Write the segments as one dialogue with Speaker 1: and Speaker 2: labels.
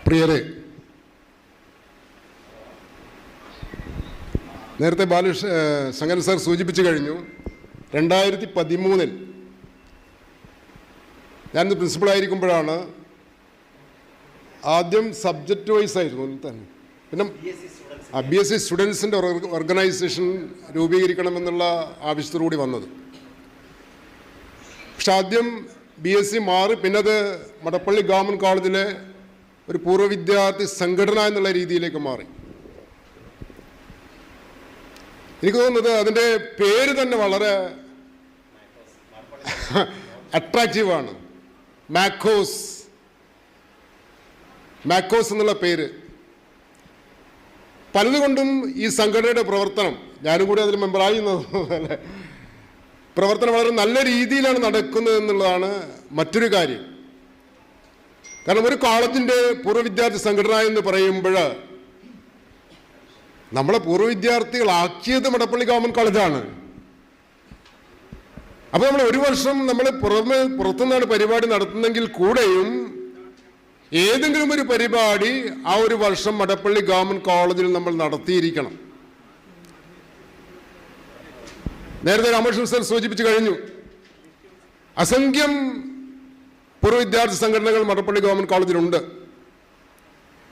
Speaker 1: പ്രിയരെ, നേരത്തെ ശങ്കരൻ സാർ സൂചിപ്പിച്ചു കഴിഞ്ഞു. 2013 ഞാനിന്ന് പ്രിൻസിപ്പളായിരിക്കുമ്പോഴാണ് ആദ്യം സബ്ജക്റ്റ് വൈസ് ആയിരുന്നു തന്നെ, പിന്നെ BSc സ്റ്റുഡൻസിൻ്റെ ഓർഗനൈസേഷൻ രൂപീകരിക്കണമെന്നുള്ള ആവശ്യത്തോടുകൂടി വന്നത്. പക്ഷെ ആദ്യം BSc മാറി, പിന്നെ അത് മടപ്പള്ളി ഗവൺമെൻറ് കോളേജിലെ ഒരു പൂർവ്വ വിദ്യാർത്ഥി സംഘടന എന്നുള്ള രീതിയിലേക്ക് മാറി. എനിക്ക് തോന്നുന്നത് അതിൻ്റെ പേര് തന്നെ വളരെ അട്രാക്റ്റീവാണ്. മാക്കോസ് എന്നുള്ള പേര്. പലതുകൊണ്ടും ഈ സംഘടനയുടെ പ്രവർത്തനം, ഞാനും കൂടി അതിൽ മെമ്പറായി, പ്രവർത്തനം വളരെ നല്ല രീതിയിലാണ് നടക്കുന്നത് എന്നുള്ളതാണ് മറ്റൊരു കാര്യം. കാരണം ഒരു കോളേജിൻ്റെ പൂർവ്വ വിദ്യാർത്ഥി സംഘടന എന്ന് പറയുമ്പോൾ നമ്മളെ പൂർവ്വ വിദ്യാർത്ഥികളാക്കിയത് മടപ്പള്ളി ഗവൺമെൻറ് കോളേജാണ്. അപ്പോൾ നമ്മൾ ഒരു വർഷം നമ്മൾ പുറത്തുനിന്നാണ് പരിപാടി നടത്തുന്നെങ്കിൽ കൂടെയും ഏതെങ്കിലും ഒരു പരിപാടി ആ ഒരു വർഷം മടപ്പള്ളി ഗവൺമെൻറ് കോളേജിൽ നമ്മൾ നടത്തിയിരിക്കണം. നേരത്തെ രാമകൃഷ്ണൻ സർ സൂചിപ്പിച്ചു കഴിഞ്ഞു, അസംഖ്യം പൂർവ്വ വിദ്യാർത്ഥി സംഘടനകൾ മടപ്പള്ളി ഗവൺമെൻറ് കോളേജിലുണ്ട്.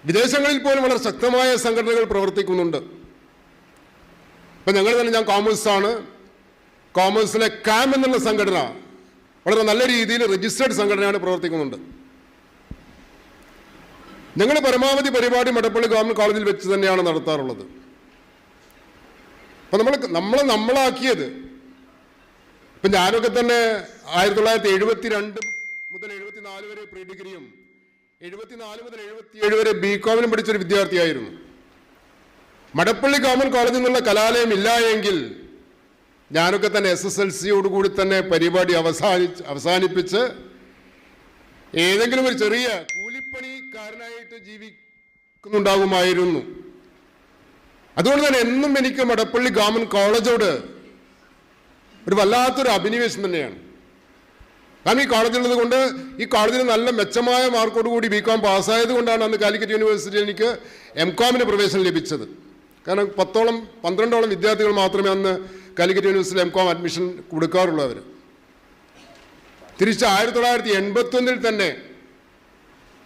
Speaker 1: വിദേശങ്ങളിൽ പോലും വളരെ ശക്തമായ സംഘടനകൾ പ്രവർത്തിക്കുന്നുണ്ട്. ഇപ്പം ഞങ്ങൾ തന്നെ, ഞാൻ കോമേഴ്സാണ്, കോമേഴ്സിലെ CAM എന്നുള്ള സംഘടന വളരെ നല്ല രീതിയിൽ രജിസ്റ്റേർഡ് സംഘടനയാണ്, പ്രവർത്തിക്കുന്നുണ്ട്. ഞങ്ങൾ പരമാവധി പരിപാടി മടപ്പള്ളി ഗവൺമെൻറ് കോളേജിൽ വെച്ച് തന്നെയാണ് നടത്താറുള്ളത്. അപ്പം നമ്മളാക്കിയത്, ഇപ്പം ഞാനൊക്കെ തന്നെ 1972 മുതൽ 74 വരെ പ്രീ ഡിഗ്രിയും 74 മുതൽ 77 വരെ BCom പഠിച്ചൊരു വിദ്യാർത്ഥിയായിരുന്നു. മടപ്പള്ളി ഗവൺമെൻറ് കോളേജിൽ നിന്നുള്ള കലാലയം ഇല്ല എങ്കിൽ ഞാനൊക്കെ തന്നെ SSLCയോടുകൂടി തന്നെ പരിപാടി അവസാനിപ്പിച്ച് ഏതെങ്കിലും ഒരു ചെറിയ കൂലിപ്പണിക്കാരനായിട്ട് ജീവിക്കുന്നുണ്ടാകുമായിരുന്നു. അതുകൊണ്ട് തന്നെ എന്നും എനിക്ക് മടപ്പള്ളി ഗവൺമെൻറ് കോളേജോട് ഒരു വല്ലാത്തൊരു അഭിനിവേശം തന്നെയാണ്. കാരണം ഈ കോളേജിലുള്ളത് കൊണ്ട്, ഈ കോളേജിൽ നല്ല മെച്ചമായ മാർക്കോടുകൂടി BCom പാസ്സായത് കൊണ്ടാണ് അന്ന് കാലിക്കറ്റ് യൂണിവേഴ്സിറ്റിയിൽ എനിക്ക് MCom പ്രവേശനം ലഭിച്ചത്. കാരണം 12ഓളം വിദ്യാർത്ഥികൾ മാത്രമേ അന്ന് കാലിക്കറ്റ് യൂണിവേഴ്സിറ്റിയിൽ MCom അഡ്മിഷൻ കൊടുക്കാറുള്ളൂ. അവർ തിരിച്ച് 1981 തന്നെ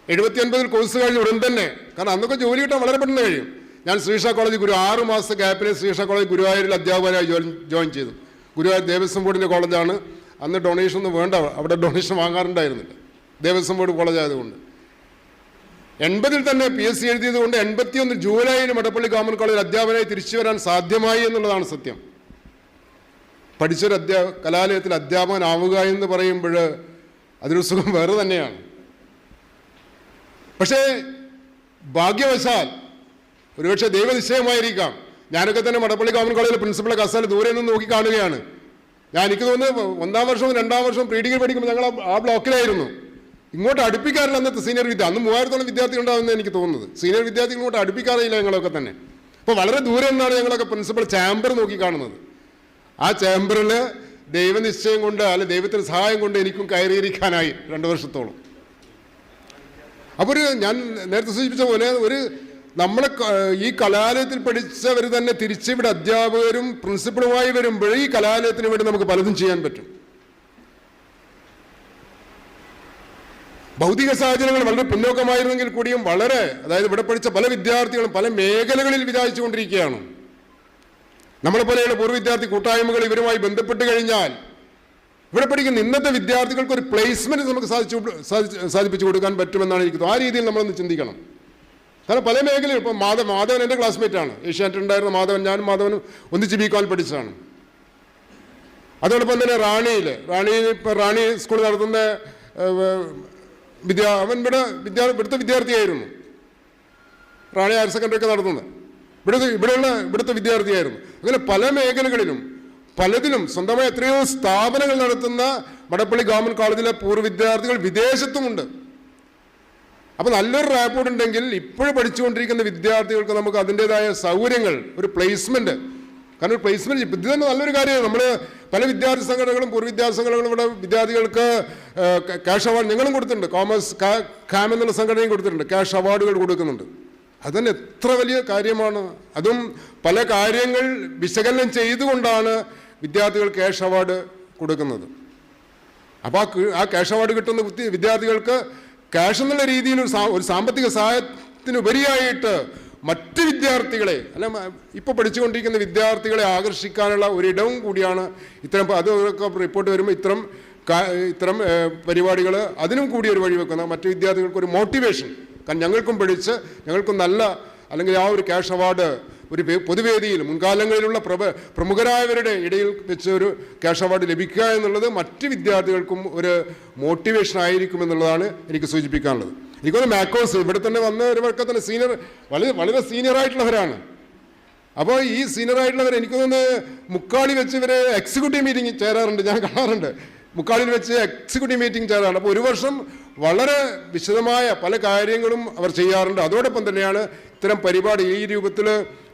Speaker 1: 79 കോഴ്സ് കഴിഞ്ഞ ഉടൻ തന്നെ, കാരണം അന്നൊക്കെ ജോലി കിട്ടാൻ വളരെ പെട്ടെന്ന് കഴിയും. ഞാൻ ശ്രീഷ കോളേജ് 6 മാസത്തെ ഗ്യാപ്പിന് ശ്രീഷ കോളേജ് ഗുരുവായൂരിൽ അധ്യാപകനായി ജോയിൻ ചെയ്തു. ഗുരുവായൂർ ദേവസ്വം ബോർഡിൻ്റെ കോളേജാണ്. അന്ന് ഡൊണേഷൻ ഒന്നും വേണ്ട, അവിടെ ഡൊണേഷൻ വാങ്ങാറുണ്ടായിരുന്നില്ല, ദേവസ്വം ബോർഡ് കോളേജ് ആയതുകൊണ്ട്. 80 തന്നെ PSc എഴുതിയത് കൊണ്ട് 81 ജൂലൈയിൽ മടപ്പള്ളി ഗവൺമെൻറ് കോളേജിൽ അധ്യാപകനായി തിരിച്ചു വരാൻ സാധ്യമായി എന്നുള്ളതാണ് സത്യം. പഠിച്ചൊരു കലാലയത്തിൽ അധ്യാപകനാവുക എന്ന് പറയുമ്പോൾ അതൊരു സുഖം വേറെ തന്നെയാണ്. പക്ഷേ ഭാഗ്യവശാൽ, ഒരുപക്ഷെ ദൈവനിശ്ചയമായിരിക്കാം, ഞാനൊക്കെ തന്നെ മടപ്പള്ളി ഗവൺമെൻറ് കോളേജിലെ പ്രിൻസിപ്പളെ കസാല ദൂരെ നിന്ന് നോക്കി കാണുകയാണ്. എനിക്ക് തോന്നുന്നു 1ാം വർഷവും 2ാം വർഷവും പ്രീ ഡിഗ്രി പഠിക്കുമ്പോൾ ഞങ്ങൾ ആ ബ്ലോക്കിലായിരുന്നു. ഇങ്ങോട്ട് അടുപ്പിക്കാറില്ല അന്നത്തെ സീനിയർ അന്ന് 3000ഓളം വിദ്യാർത്ഥികൾ ഉണ്ടാകുമെന്ന് എനിക്ക് തോന്നുന്നത്. സീനിയർ വിദ്യാർത്ഥികൾ ഇങ്ങോട്ട് അടുപ്പിക്കാറില്ല ഞങ്ങളൊക്കെ തന്നെ. അപ്പോൾ വളരെ ദൂരെ നിന്നാണ് ഞങ്ങളൊക്കെ പ്രിൻസിപ്പൽ ചാമ്പർ നോക്കി കാണുന്നത്. ആ ചാമ്പറിൽ ദൈവനിശ്ചയം കൊണ്ട്, അല്ലെ ദൈവത്തിൻ്റെ സഹായം കൊണ്ട് എനിക്കും കയറിയിരിക്കാനായി 2 വർഷത്തോളം. അപ്പോൾ ഞാൻ നേരത്തെ സൂചിപ്പിച്ച പോലെ നമ്മളെ ഈ കലാലയത്തിൽ പഠിച്ചവർ തന്നെ തിരിച്ചിവിടെ അധ്യാപകരും പ്രിൻസിപ്പളുമായി വരുമ്പോൾ ഈ കലാലയത്തിന് വേണ്ടി നമുക്ക് പലതും ചെയ്യാൻ പറ്റും. ഭൗതിക സാഹചര്യങ്ങൾ വളരെ പിന്നോക്കമായിരുന്നെങ്കിൽ കൂടിയും അതായത് ഇവിടെ പഠിച്ച പല വിദ്യാർത്ഥികളും പല മേഖലകളിൽ വിചാരിച്ചു കൊണ്ടിരിക്കുകയാണ്. നമ്മളെ പോലെയുള്ള പൂർവ്വ വിദ്യാർത്ഥി കൂട്ടായ്മകൾ ഇവരുമായി ബന്ധപ്പെട്ട് കഴിഞ്ഞാൽ ഇവിടെ പഠിക്കുന്ന ഇന്നത്തെ വിദ്യാർത്ഥികൾക്ക് ഒരു പ്ലേസ്മെന്റ് നമുക്ക് സാധിപ്പിച്ചു കൊടുക്കാൻ പറ്റുമെന്നാണ് എനിക്ക് തോന്നുന്നത്. ആ രീതിയിൽ നമ്മളൊന്ന് ചിന്തിക്കണം. കാരണം പല മേഖലയും, ഇപ്പം മാധവൻ എൻ്റെ ക്ലാസ്മേറ്റാണ്, ഏഷ്യാനെറ്റ് ഉണ്ടായിരുന്ന മാധവൻ, ഞാനും മാധവനും ഒന്നിച്ച് BCom പഠിച്ചതാണ്. അതോടൊപ്പം തന്നെ റാണി സ്കൂൾ നടത്തുന്ന അവൻ ഇവിടുത്തെ വിദ്യാർത്ഥിയായിരുന്നു. റാണി ഹയർ സെക്കൻഡറി ഒക്കെ നടത്തുന്നത് ഇവിടുത്തെ വിദ്യാർത്ഥിയായിരുന്നു. അങ്ങനെ പല മേഖലകളിലും പലതിലും സ്വന്തമായ എത്രയോ സ്ഥാപനങ്ങൾ നടത്തുന്ന മടപ്പള്ളി ഗവൺമെൻറ് കോളേജിലെ പൂർവ്വ വിദ്യാർത്ഥികൾ വിദേശത്തുമുണ്ട്. അപ്പോൾ നല്ലൊരു റാപ്പോർട്ട് ഉണ്ടെങ്കിൽ ഇപ്പോഴും പഠിച്ചുകൊണ്ടിരിക്കുന്ന വിദ്യാർത്ഥികൾക്ക് നമുക്ക് അതിൻ്റെതായ സൗകര്യങ്ങൾ, ഒരു പ്ലേസ്മെൻറ്റ്, കാരണം ഒരു പ്ലേസ്മെൻറ്റ് ഇത് തന്നെ നല്ലൊരു കാര്യമാണ്. നമ്മൾ പല വിദ്യാർത്ഥി സംഘടനകളും പൂർവ്വ വിദ്യാർത്ഥി സംഘടനകളും ഇവിടെ വിദ്യാർത്ഥികൾക്ക് ക്യാഷ് അവാർഡ് ഞങ്ങളും കൊടുത്തിട്ടുണ്ട്. കോമേഴ്സ് കാം എന്നുള്ള സംഘടനയും കൊടുത്തിട്ടുണ്ട്, ക്യാഷ് അവാർഡുകൾ കൊടുക്കുന്നുണ്ട്. അതുതന്നെ എത്ര വലിയ കാര്യമാണ്. അതും പല കാര്യങ്ങൾ വിശകലനം ചെയ്തുകൊണ്ടാണ് വിദ്യാർത്ഥികൾ ക്യാഷ് അവാർഡ് കൊടുക്കുന്നത്. അപ്പോൾ ആ ക്യാഷ് അവാർഡ് കിട്ടുന്ന വിദ്യാർത്ഥികൾക്ക് ക്യാഷ് എന്നുള്ള രീതിയിൽ ഒരു സാമ്പത്തിക സഹായത്തിനുപരിയായിട്ട് മറ്റ് വിദ്യാർത്ഥികളെ അല്ല ഇപ്പോൾ പഠിച്ചുകൊണ്ടിരിക്കുന്ന വിദ്യാർത്ഥികളെ ആകർഷിക്കാനുള്ള ഒരിടവും കൂടിയാണ് ഇത്തരം അതൊക്കെ റിപ്പോർട്ട് വരുമ്പോൾ ഇത്തരം പരിപാടികൾ അതിനും കൂടി ഒരു വഴി വെക്കുന്ന മറ്റ് വിദ്യാർത്ഥികൾക്ക് ഒരു മോട്ടിവേഷൻ. കാരണം ഞങ്ങൾക്കും പഠിച്ച് ഞങ്ങൾക്കും നല്ല അല്ലെങ്കിൽ ആ ഒരു ക്യാഷ് അവാർഡ് ഒരു പൊതുവേദിയിൽ മുൻകാലങ്ങളിലുള്ള പ്രമുഖരായവരുടെ ഇടയിൽ വെച്ച് ഒരു ക്യാഷ് അവാർഡ് ലഭിക്കുക എന്നുള്ളത് മറ്റ് വിദ്യാർത്ഥികൾക്കും ഒരു മോട്ടിവേഷൻ ആയിരിക്കും എന്നുള്ളതാണ് എനിക്ക് സൂചിപ്പിക്കാനുള്ളത്. എനിക്കൊന്ന് മാക്കോസ് ഇവിടെ തന്നെ വന്നവരൊക്കെ തന്നെ വളരെ സീനിയറായിട്ടുള്ളവരാണ്. അപ്പോൾ ഈ സീനിയറായിട്ടുള്ളവർ എനിക്കൊന്ന് മുക്കാളി വെച്ച് ഇവർ എക്സിക്യൂട്ടീവ് മീറ്റിംഗ് ചേരാറുണ്ട്, ഞാൻ കാണാറുണ്ട്. മുക്കാളിൽ വെച്ച് എക്സിക്യൂട്ടീവ് മീറ്റിംഗ് ചേരാറുണ്ട്. അപ്പോൾ ഒരു വർഷം വളരെ വിശദമായ പല കാര്യങ്ങളും അവർ ചെയ്യാറുണ്ട്. അതോടൊപ്പം തന്നെയാണ് ഇത്തരം ഈ രൂപത്തിൽ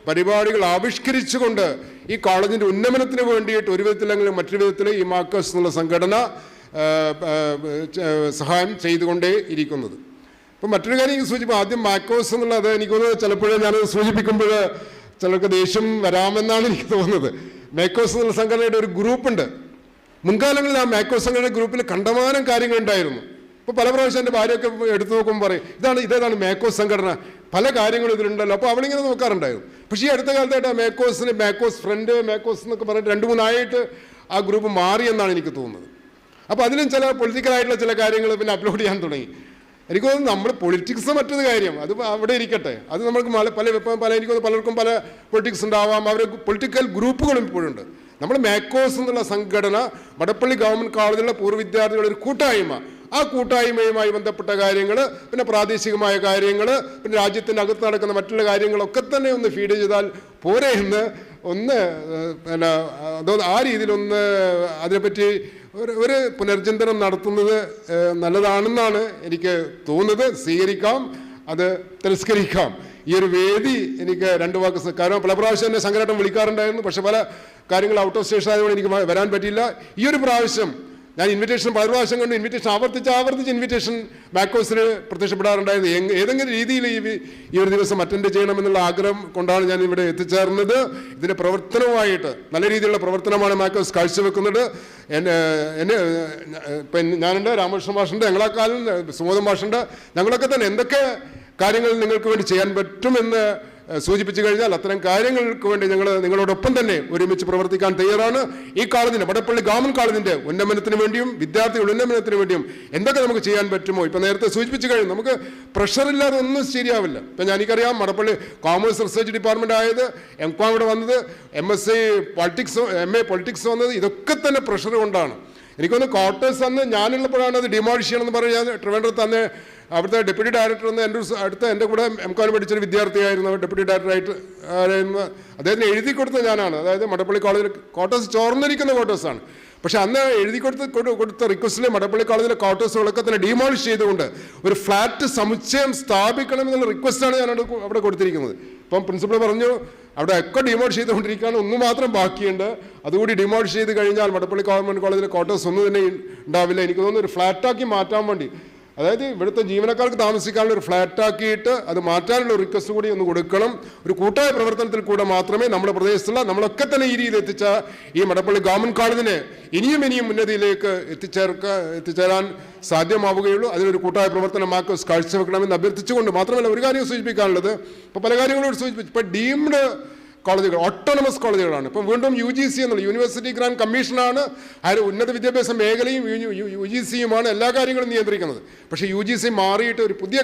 Speaker 1: പരിപാടികൾ ആവിഷ്കരിച്ചുകൊണ്ട് ഈ കോളേജിൻ്റെ ഉന്നമനത്തിന് വേണ്ടിയിട്ട് ഒരു വിധത്തിലെങ്കിലും മറ്റൊരു വിധത്തിൽ ഈ മാർക്കസ് എന്നുള്ള സംഘടന സഹായം ചെയ്തുകൊണ്ടേ ഇരിക്കുന്നത്. ഇപ്പം മറ്റൊരു കാര്യം എനിക്ക് സൂചിപ്പിക്കും, ആദ്യം മാക്കോസ് എന്നുള്ളത് എനിക്കൊന്ന് ചിലപ്പോഴേ ഞാനത് സൂചിപ്പിക്കുമ്പോൾ ചിലർക്ക് ദേഷ്യം വരാമെന്നാണ് എനിക്ക് തോന്നുന്നത്. മാക്കോസ് എന്നുള്ള സംഘടനയുടെ ഒരു ഗ്രൂപ്പുണ്ട്. മുൻകാലങ്ങളിൽ ആ മാക്കോസ് സംഘടന ഗ്രൂപ്പിൽ കണ്ടമാനം കാര്യങ്ങളുണ്ടായിരുന്നു. ഇപ്പോൾ പല പ്രാവശ്യം എൻ്റെ ഭാര്യയൊക്കെ എടുത്തു നോക്കുമ്പോൾ പറയും ഇതേതാണ് മാക്കോസ് സംഘടന, പല കാര്യങ്ങളും ഇതിലുണ്ടല്ലോ. അപ്പോൾ അവളിങ്ങനെ നോക്കാറുണ്ടായിരുന്നു. പക്ഷേ ഈ അടുത്ത കാലത്തായിട്ട് ആ മാക്കോസ് ഫ്രണ്ട് മാക്കോസ് എന്നൊക്കെ പറഞ്ഞിട്ട് 2-3 ആയിട്ട് ആ ഗ്രൂപ്പ് മാറിയെന്നാണ് എനിക്ക് തോന്നുന്നത്. അപ്പോൾ അതിലും ചില പൊളിറ്റിക്കലായിട്ടുള്ള ചില കാര്യങ്ങൾ പിന്നെ അപ്ലോഡ് ചെയ്യാൻ തുടങ്ങി. എനിക്ക് തോന്നുന്നു നമ്മൾ പൊളിറ്റിക്സ് മറ്റൊരു കാര്യം അത് അവിടെ ഇരിക്കട്ടെ, അത് നമുക്ക് എനിക്ക് പലർക്കും പല പൊളിറ്റിക്സ് ഉണ്ടാവാം, അവർ പൊളിറ്റിക്കൽ ഗ്രൂപ്പുകളും ഇപ്പോഴുണ്ട്. നമ്മൾ മാക്കോസ് എന്നുള്ള സംഘടന മടപ്പള്ളി ഗവൺമെൻറ് കോളേജിലുള്ള പൂർവ്വ വിദ്യാർത്ഥികളുടെ ഒരു കൂട്ടായ്മ, ആ കൂട്ടായ്മയുമായി ബന്ധപ്പെട്ട കാര്യങ്ങൾ, പിന്നെ പ്രാദേശികമായ കാര്യങ്ങൾ, പിന്നെ രാജ്യത്തിൻ്റെ അകത്ത് നടക്കുന്ന മറ്റുള്ള കാര്യങ്ങളൊക്കെ തന്നെ ഒന്ന് ഫീഡ് ചെയ്താൽ പോരെ എന്ന് ആ രീതിയിലൊന്ന് അതിനെപ്പറ്റി ഒരു പുനർചിന്തനം നടത്തുന്നത് നല്ലതാണെന്നാണ് എനിക്ക് തോന്നുന്നത്. സ്വീകരിക്കാം, അത് തിരസ്കരിക്കാം. ഈ ഒരു വേദി എനിക്ക് 2 വാക്ക്, കാരണം പല പ്രാവശ്യം എന്നെ സംഘടന വിളിക്കാറുണ്ടായിരുന്നു, പക്ഷെ പല കാര്യങ്ങൾ ഔട്ട് ഓഫ് സ്റ്റേഷൻ ആയതുകൊണ്ട് എനിക്ക് വരാൻ പറ്റിയില്ല. ഈ ഒരു പ്രാവശ്യം ഞാൻ ഇൻവിറ്റേഷൻ പല പ്രാവശ്യം കൊണ്ട് ഇൻവിറ്റേഷൻ ആവർത്തിച്ച് ഇൻവിറ്റേഷൻ മാക്കോസിന് പ്രത്യക്ഷപ്പെടാറുണ്ടായത്. ഏതെങ്കിലും രീതിയിൽ ഈ ഒരു ദിവസം അറ്റൻഡ് ചെയ്യണമെന്നുള്ള ആഗ്രഹം കൊണ്ടാണ് ഞാൻ ഇവിടെ എത്തിച്ചേർന്നത്. ഇതിൻ്റെ പ്രവർത്തനവുമായിട്ട് നല്ല രീതിയിലുള്ള പ്രവർത്തനമാണ് മാക്കോസ് കാഴ്ചവെക്കുന്നത്. ഞാനുണ്ട്, രാമകൃഷ്ണ മാഷുണ്ട്, ഞങ്ങളെക്കാളും സുമോദം മാഷുണ്ട്. ഞങ്ങളൊക്കെ തന്നെ എന്തൊക്കെ കാര്യങ്ങൾ നിങ്ങൾക്ക് വേണ്ടി ചെയ്യാൻ പറ്റുമെന്ന് സൂചിപ്പിച്ചു കഴിഞ്ഞാൽ അത്തരം കാര്യങ്ങൾക്ക് വേണ്ടി ഞങ്ങൾ നിങ്ങളോടൊപ്പം തന്നെ ഒരുമിച്ച് പ്രവർത്തിക്കാൻ തയ്യാറാണ്. ഈ കോളേജിൻ്റെ മടപ്പള്ളി ഗവൺമെൻറ് കോളേജിൻ്റെ ഉന്നമനത്തിന് വേണ്ടിയും വിദ്യാർത്ഥികളുടെ ഉന്നമനത്തിന് വേണ്ടിയും എന്തൊക്കെ നമുക്ക് ചെയ്യാൻ പറ്റുമോ, ഇപ്പം നേരത്തെ സൂചിപ്പിച്ചു കഴിഞ്ഞു, നമുക്ക് പ്രഷറില്ലാതെ ഒന്നും ശരിയാവില്ല. ഇപ്പം എനിക്കറിയാം മടപ്പള്ളി കോമേഴ്സ് റിസർച്ച് ഡിപ്പാർട്ട്മെൻറ്റ് ആയത്, M.Com ഇവിടെ വന്നത്, MSc പൊളിറ്റിക്സ്, MA പൊളിറ്റിക്സ് വന്നത്, ഇതൊക്കെ തന്നെ പ്രഷർ കൊണ്ടാണ്. എനിക്കൊന്ന് ക്വാർട്ടേഴ്സ് അന്ന് ഞാനുള്ളപ്പോഴാണ് അത് ഡിമോളിഷ് ചെയ്യണമെന്ന് പറഞ്ഞ് ഞാൻ ട്രിവാൻഡ്രത്ത് അന്ന് അവിടുത്തെ ഡെപ്യൂട്ടി ഡയറക്ടർ എന്ന് എൻ്റെ കൂടെ M.Com പഠിച്ചൊരു വിദ്യാർത്ഥിയായിരുന്നു, ഡെപ്യൂട്ടി ഡയറക്ടറായിട്ട് അദ്ദേഹത്തിന് എഴുതി കൊടുത്ത ഞാനാണ്. അതായത് മടപ്പള്ളി കോളേജിൽ ക്വാർട്ടേഴ്സ് ചോർന്നിരിക്കുന്ന ക്വാർട്ടേഴ്സാണ്. പക്ഷെ അന്ന് എഴുതി കൊടുത്ത റിക്വസ്റ്റിൽ മടപ്പള്ളി കോളേജിലെ ക്വാർട്ടേഴ്സുകളൊക്കെ തന്നെ ഡിമോളിഷ് ചെയ്തുകൊണ്ട് ഒരു ഫ്ലാറ്റ് സമുച്ചയം സ്ഥാപിക്കണമെന്നുള്ള റിക്വസ്റ്റാണ് ഞാൻ അവിടെ കൊടുത്തിരിക്കുന്നത്. ഇപ്പം പ്രിൻസിപ്പൾ പറഞ്ഞു അവിടെ ഒക്കെ ഡിമോളിഷ് ചെയ്തുകൊണ്ടിരിക്കുകയാണ്, ഒന്ന് മാത്രം ബാക്കിയുണ്ട്, അതുകൂടി ഡിമോളിഷ് ചെയ്ത് കഴിഞ്ഞാൽ മടപ്പള്ളി ഗവൺമെൻറ് കോളേജിലെ ക്വാർട്ടേഴ്സ് ഒന്നും തന്നെ ഉണ്ടാവില്ല. എനിക്ക് തോന്നുന്നു ഒരു ഫ്ലാറ്റാക്കി മാറ്റാൻ വേണ്ടി, അതായത് ഇവിടുത്തെ ജീവനക്കാർക്ക് താമസിക്കാനുള്ള ഒരു ഫ്ലാറ്റാക്കിയിട്ട് അത് മാറ്റാനുള്ള റിക്വസ്റ്റ് കൂടി ഒന്ന് കൊടുക്കണം. ഒരു കൂട്ടായ പ്രവർത്തനത്തിൽ കൂടെ മാത്രമേ നമ്മുടെ പ്രദേശത്തുള്ള നമ്മളൊക്കെ തന്നെ ഈ രീതിയിൽ ഈ മടപ്പള്ളി ഗവൺമെൻറ് കോളേജിനെ ഇനിയും ഉന്നതിയിലേക്ക് എത്തിച്ചേരാൻ സാധ്യമാവുകയുള്ളൂ. അതിനൊരു കൂട്ടായ പ്രവർത്തനം മാക്കോസ് കാഴ്ചവെക്കണമെന്ന് അഭ്യർത്ഥിച്ചുകൊണ്ട് മാത്രമല്ല ഒരു കാര്യം സൂചിപ്പിക്കാനുള്ളത്, ഇപ്പോൾ പല കാര്യങ്ങളോട് സൂചിപ്പിച്ചു, ഇപ്പോൾ ഡീംഡ് കോളേജുകൾ ഓട്ടോണമസ് കോളേജുകളാണ്. ഇപ്പം വീണ്ടും UGC എന്നുള്ള യൂണിവേഴ്സിറ്റി ഗ്രാൻഡ് കമ്മീഷനാണ് ഉന്നത വിദ്യാഭ്യാസ മേഖലയും UGCയുമാണ് എല്ലാ കാര്യങ്ങളും നിയന്ത്രിക്കുന്നത്. പക്ഷേ UGC മാറിയിട്ട് ഒരു പുതിയ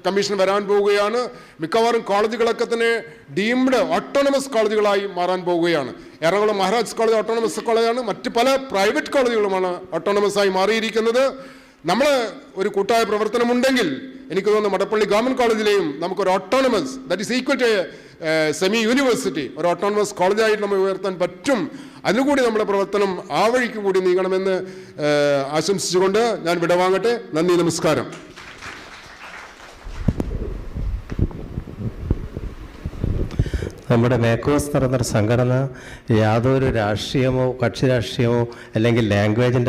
Speaker 1: കമ്മീഷൻ വരാൻ പോവുകയാണ്. മിക്കവാറും കോളേജുകളൊക്കെ തന്നെ ഡീംഡ് ഓട്ടോണമസ് കോളേജുകളായി മാറാൻ പോവുകയാണ്. എറണാകുളം മഹാരാജ് കോളേജ് ഓട്ടോണമസ് കോളേജാണ്, മറ്റ് പല പ്രൈവറ്റ് കോളേജുകളുമാണ് ഓട്ടോണമസ് ആയി മാറിയിരിക്കുന്നത്. നമ്മൾ ഒരു കൂട്ടായ പ്രവർത്തനമുണ്ടെങ്കിൽ എനിക്ക് തോന്നുന്നു മടപ്പള്ളി ഗവൺമെൻറ് കോളേജിലെയും നമുക്കൊരു autonomous, that is equal to semi university, ഒരു ഓട്ടോണമസ് കോളേജായിട്ട് നമ്മൾ ഉയർത്താൻ പറ്റും. അതിനുകൂടി നമ്മുടെ പ്രവർത്തനം ആ വഴിക്ക് കൂടി നീങ്ങണമെന്ന് ആശംസിച്ചുകൊണ്ട് ഞാൻ വിടവാങ്ങട്ടെ. നന്ദി, നമസ്കാരം.
Speaker 2: നമ്മുടെ മേക്കോസ് എന്ന് പറയുന്നൊരു സംഘടന യാതൊരു രാഷ്ട്രീയമോ കക്ഷി രാഷ്ട്രീയമോ അല്ലെങ്കിൽ ലാംഗ്വേജിൻ്റെ